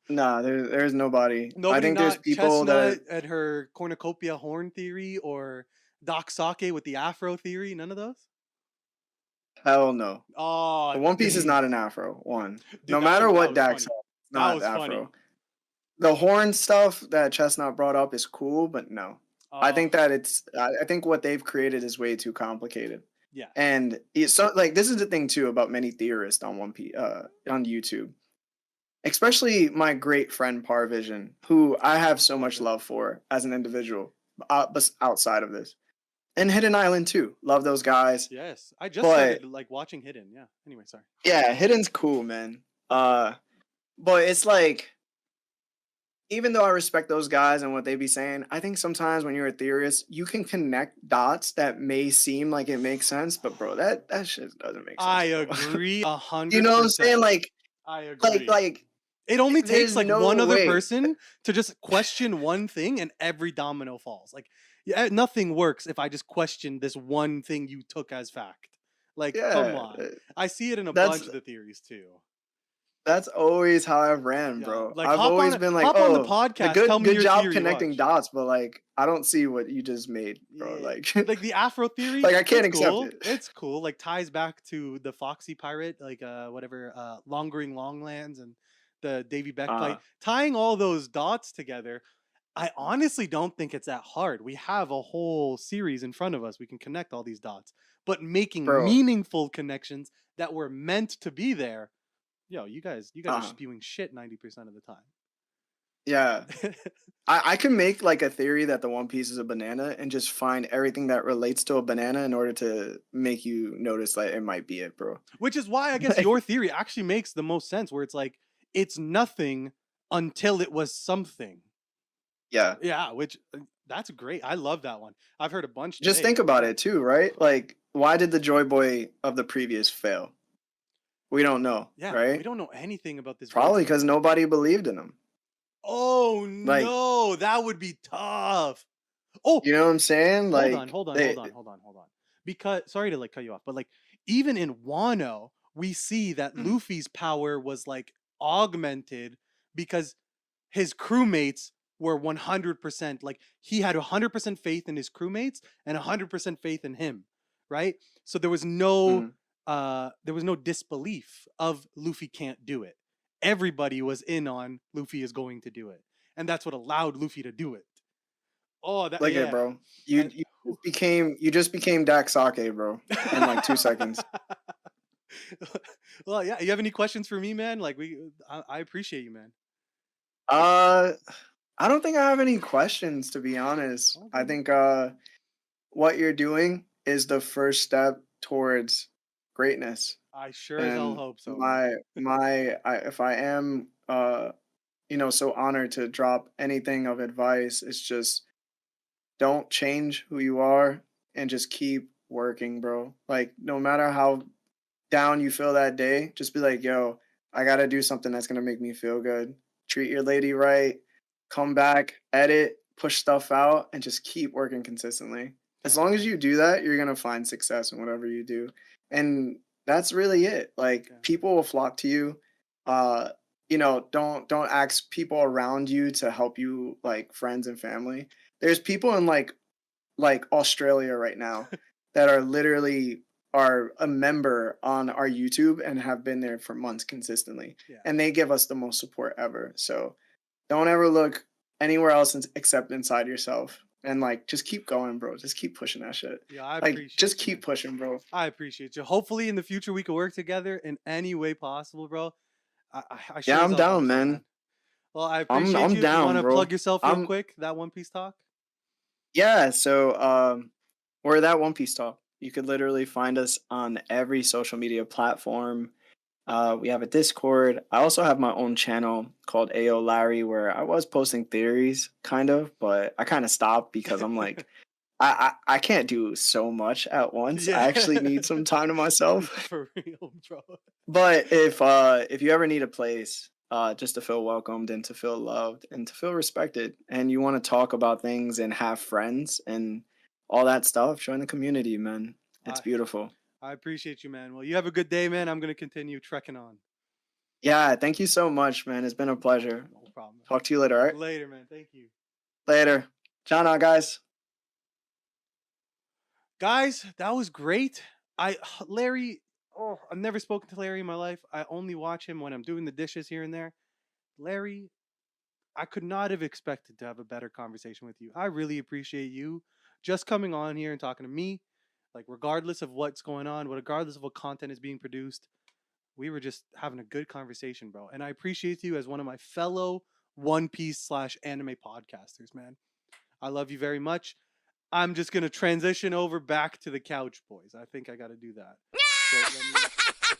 Nah, there's nobody. I Nobody, think there's not people that Chestnut are and her cornucopia horn theory or Doc Sake with the Afro theory. None of those. hell no. Oh, The One Piece is dang. not an afro. One. Dude, No matter that what was Dax funny. said, it's That not was funny. afro. The horn stuff that Chestnut brought up is cool, but no. I Oh, think that I think what they've created is way too complicated. Yeah. And it's so like this is the thing too about many theorists on One Piece on YouTube, especially my great friend Parvision, who I have so much Parvin. love for as an individual, but outside of this, and Hidden Island too. Love those guys, Yes. I just but started like watching Hidden. Yeah. Anyway, sorry. yeah, Hidden's cool, man. Uh, but it's like even though I respect those guys and what they be saying, I think sometimes when you're a theorist, you can connect dots that may seem like it makes sense, but bro, that shit doesn't make sense, I bro. agree a You hundred know what I'm saying? percent. I agree. Like It only takes there's like no one other way. person to just question one thing and every domino falls. Like, yeah, nothing works if I just question this one thing you took as fact. Like, come Yeah, on. I see it in a that's bunch of the theories too. that's always how I've ran, Yeah. bro. Like I've always been like, hop on the "Oh, the podcast, tell good me good your job theory, connecting watch. dots," but like I don't see what you just made, bro. Yeah. Like Like the Afro theory, like I can't it's accept cool. it. It's cool. Like ties back to the Foxy pirate, like whatever, Longering Longlands and the Davy Beck Uh, fight. Tying all those dots together, I honestly don't think it's that hard. We have a whole series in front of us. We can connect all these dots. But making bro. meaningful connections that were meant to be there, yo, you guys are Uh, spewing shit 90% of the yeah. time. I can make like a theory that the One Piece is a banana and just find everything that relates to a banana in order to make you notice that it might be it, bro. Which is why I guess Like, your theory actually makes the most sense, where it's like it's nothing until it was something. yeah. Yeah, which that's great. I love that one. I've heard a bunch Just today. think about it too, right? Like, why did the Joy Boy of the previous fail? We don't know, Yeah, we right? don't know anything about this Probably voice. because nobody believed in him. Oh Like, no, that would be tough. Oh, you know what I'm saying? hold on, Like, hold on, they, hold on, hold on, hold on. Because sorry to like cut you off, but like even in Wano, we see that mm, Luffy's power was like augmented because his crewmates were 100% like he had 100% faith in his crewmates and 100% faith in him, right? So mm, there was no disbelief of Luffy can't do it. Everybody was in on Luffy is going to do it. And that's what allowed Luffy to do it. Oh, that look at it, yeah. bro. And You just became Dak Sake, bro, in like 2 seconds. well, yeah. You have any questions for me, man? Like I appreciate you, man. Uh, I don't think I have any questions to be honest. I Okay. think what you're doing is the first step towards greatness. I sure as hell And hope so, man. if I am you know, so honored to drop anything of advice, it's just don't change who you are and just keep working, bro. Like no matter how down you feel that day, just be like, yo, I gotta do something that's gonna make me feel good. Treat your lady right, come back, edit, push stuff out, and just keep working consistently. As long as Okay. you do that, you're gonna find success in whatever you do. And that's really it. Like Okay. people will flock to you. Uh, you know, don't ask people around you to help you, like friends and family. There's people in like Australia right now that are literally are a member on our YouTube and have been there for months consistently. Yeah. And they give us the most support ever. So don't ever look anywhere else except inside yourself. And like just keep going, bro. Just keep pushing that shit. Yeah, I Like just appreciate you, keep man. pushing, bro. I appreciate you. Hopefully in the future we can work together in any way possible, bro. I Yeah, sure as I'm hell hope down, so, man. man. Well, I appreciate I'm you. You want down, to plug bro. yourself real I'm quick? That One Piece talk? Yeah, so we're that One Piece Talk. You could literally find us on every social media platform. We have a Discord. I also have my own channel called AO Larry where I was posting theories, kind of, but I kind of stopped because I'm like, I can't do so much at once. I Yeah. actually need some time to myself. For real, bro. But if you ever need a place just to feel welcomed and to feel loved and to feel respected, and you want to talk about things and have friends and all that stuff, join the community, man. It's I beautiful. I appreciate you, man. Well, you have a good day, man. I'm gonna continue trekking on. Yeah, thank you so much, man. It's been a pleasure. No problem, Talk to you later, all right? man. Later, man. Thank you. Later. John out, guys. Guys, that was great. I Larry, oh, I've never spoken to Larry in my life. I only watch him when I'm doing the dishes here and there. Larry, I could not have expected to have a better conversation with you. I really appreciate you just coming on here and talking to me. Like regardless of what's going on, regardless of what content is being produced, we were just having a good conversation, bro. And I appreciate you as one of my fellow One Piece slash anime podcasters, man. I love you very much. I'm just gonna transition over back to the couch, boys. I think I gotta do that. So let me